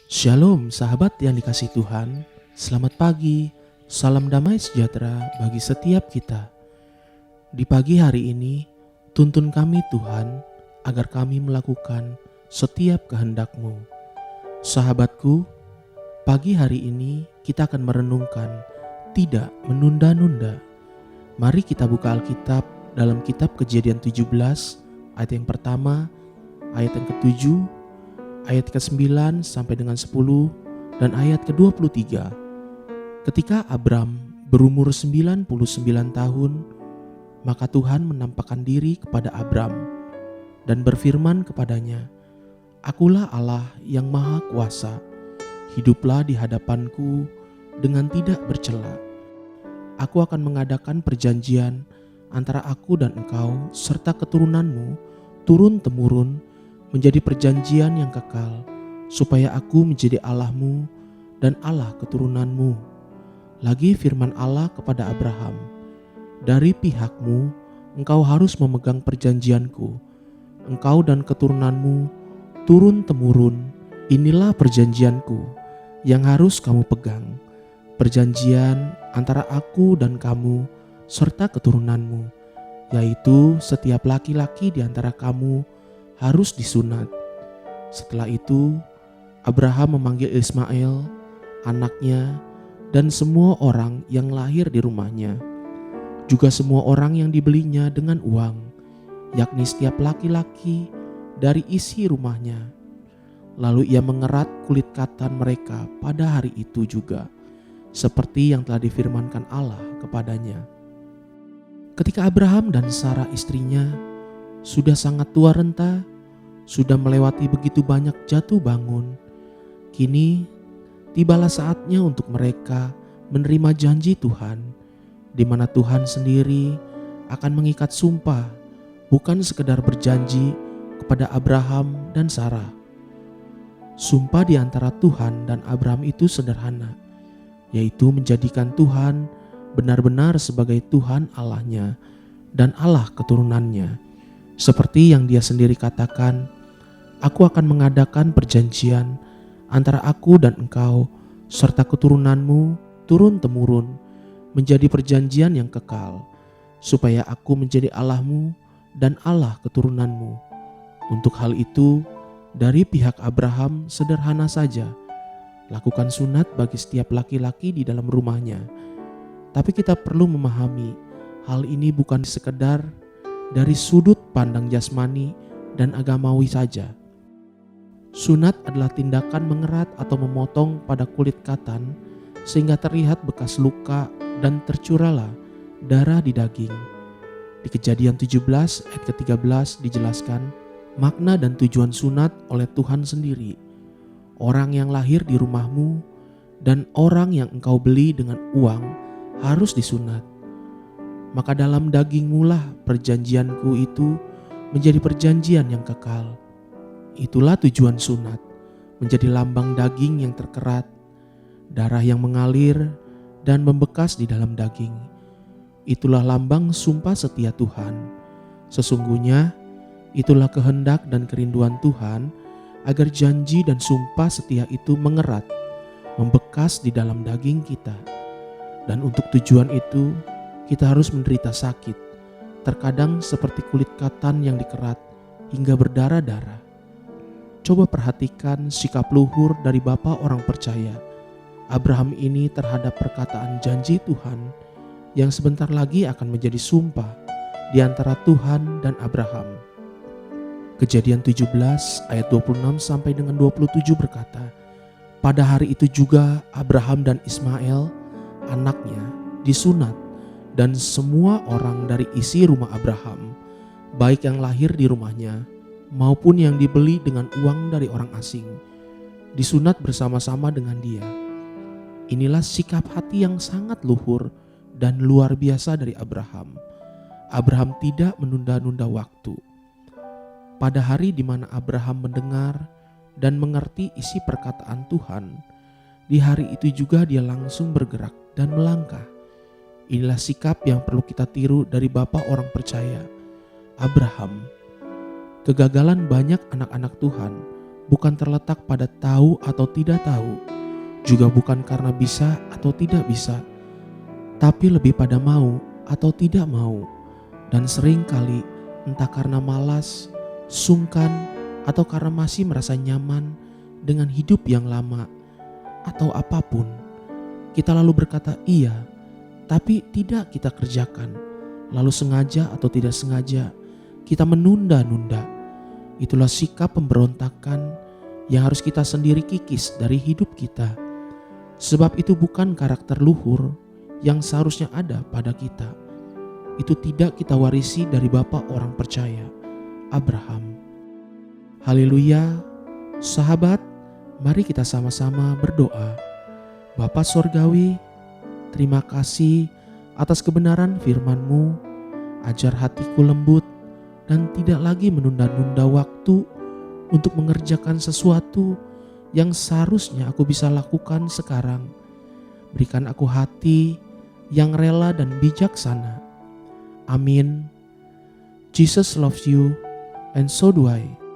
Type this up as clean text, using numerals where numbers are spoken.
Shalom sahabat yang dikasihi Tuhan, selamat pagi, salam damai sejahtera bagi setiap kita. Di pagi hari ini, tuntun kami Tuhan agar kami melakukan setiap kehendak-Mu. Sahabatku, pagi hari ini kita akan merenungkan tidak menunda-nunda. Mari kita buka Alkitab dalam kitab Kejadian 17 ayat yang pertama, ayat yang ke-7, ayat ke-9 sampai dengan 10 dan ayat ke-23. Ketika Abram berumur 99 tahun, maka Tuhan menampakkan diri kepada Abram dan berfirman kepadanya, "Akulah Allah yang Maha Kuasa. Hiduplah di hadapanku dengan tidak bercela. Aku akan mengadakan perjanjian antara aku dan engkau serta keturunanmu turun-temurun menjadi perjanjian yang kekal, supaya aku menjadi Allahmu dan Allah keturunanmu." Lagi firman Allah kepada Abraham, "Dari pihakmu engkau harus memegang perjanjianku, engkau dan keturunanmu turun-temurun. Inilah perjanjianku yang harus kamu pegang, perjanjian antara aku dan kamu serta keturunanmu, yaitu setiap laki-laki di antara kamu harus disunat." Setelah itu, Abraham memanggil Ismail, anaknya, dan semua orang yang lahir di rumahnya, juga semua orang yang dibelinya dengan uang, yakni setiap laki-laki dari isi rumahnya. Lalu ia mengerat kulit katan mereka pada hari itu juga, seperti yang telah difirmankan Allah kepadanya. Ketika Abraham dan Sarah istrinya sudah sangat tua renta, sudah melewati begitu banyak jatuh bangun, kini tibalah saatnya untuk mereka menerima janji Tuhan, di mana Tuhan sendiri akan mengikat sumpah, bukan sekedar berjanji kepada Abraham dan Sarah. Sumpah di antara Tuhan dan Abraham itu sederhana, yaitu menjadikan Tuhan benar-benar sebagai Tuhan Allahnya dan Allah keturunannya. Seperti yang dia sendiri katakan, "Aku akan mengadakan perjanjian antara aku dan engkau serta keturunanmu turun-temurun menjadi perjanjian yang kekal, supaya aku menjadi Allahmu dan Allah keturunanmu." Untuk hal itu, dari pihak Abraham sederhana saja, lakukan sunat bagi setiap laki-laki di dalam rumahnya. Tapi kita perlu memahami, hal ini bukan sekedar dari sudut pandang jasmani dan agamawi saja. Sunat adalah tindakan mengerat atau memotong pada kulit katan sehingga terlihat bekas luka dan tercurahlah darah di daging. Di Kejadian 17 ayat ke-13 dijelaskan makna dan tujuan sunat oleh Tuhan sendiri. Orang yang lahir di rumahmu dan orang yang engkau beli dengan uang harus disunat. Maka dalam dagingmu lah perjanjianku itu menjadi perjanjian yang kekal. Itulah tujuan sunat, menjadi lambang daging yang terkerat, darah yang mengalir dan membekas di dalam daging. Itulah lambang sumpah setia Tuhan. Sesungguhnya itulah kehendak dan kerinduan Tuhan agar janji dan sumpah setia itu mengerat, membekas di dalam daging kita. Dan untuk tujuan itu kita harus menderita sakit, terkadang seperti kulit katan yang dikerat hingga berdarah-darah. Coba perhatikan sikap luhur dari bapa orang percaya, Abraham ini terhadap perkataan janji Tuhan yang sebentar lagi akan menjadi sumpah di antara Tuhan dan Abraham. Kejadian 17 ayat 26 sampai dengan 27 berkata, "Pada hari itu juga Abraham dan Ismail, anaknya, disunat, dan semua orang dari isi rumah Abraham, baik yang lahir di rumahnya maupun yang dibeli dengan uang dari orang asing, disunat bersama-sama dengan dia." Inilah sikap hati yang sangat luhur dan luar biasa dari Abraham. Abraham tidak menunda-nunda waktu. Pada hari di mana Abraham mendengar dan mengerti isi perkataan Tuhan, di hari itu juga dia langsung bergerak dan melangkah. Inilah sikap yang perlu kita tiru dari bapa orang percaya, Abraham. Kegagalan banyak anak-anak Tuhan bukan terletak pada tahu atau tidak tahu, juga bukan karena bisa atau tidak bisa, tapi lebih pada mau atau tidak mau. Dan seringkali entah karena malas, sungkan, atau karena masih merasa nyaman dengan hidup yang lama, atau apapun, kita lalu berkata iya, tapi tidak kita kerjakan. Lalu sengaja atau tidak sengaja, kita menunda-nunda. Itulah sikap pemberontakan yang harus kita sendiri kikis dari hidup kita. Sebab itu bukan karakter luhur yang seharusnya ada pada kita. Itu tidak kita warisi dari bapa orang percaya, Abraham. Haleluya, sahabat, mari kita sama-sama berdoa. Bapa Sorgawi, terima kasih atas kebenaran firman-Mu. Ajar hatiku lembut dan tidak lagi menunda-nunda waktu untuk mengerjakan sesuatu yang seharusnya aku bisa lakukan sekarang. Berikan aku hati yang rela dan bijaksana. Amin. Jesus loves you and so do I.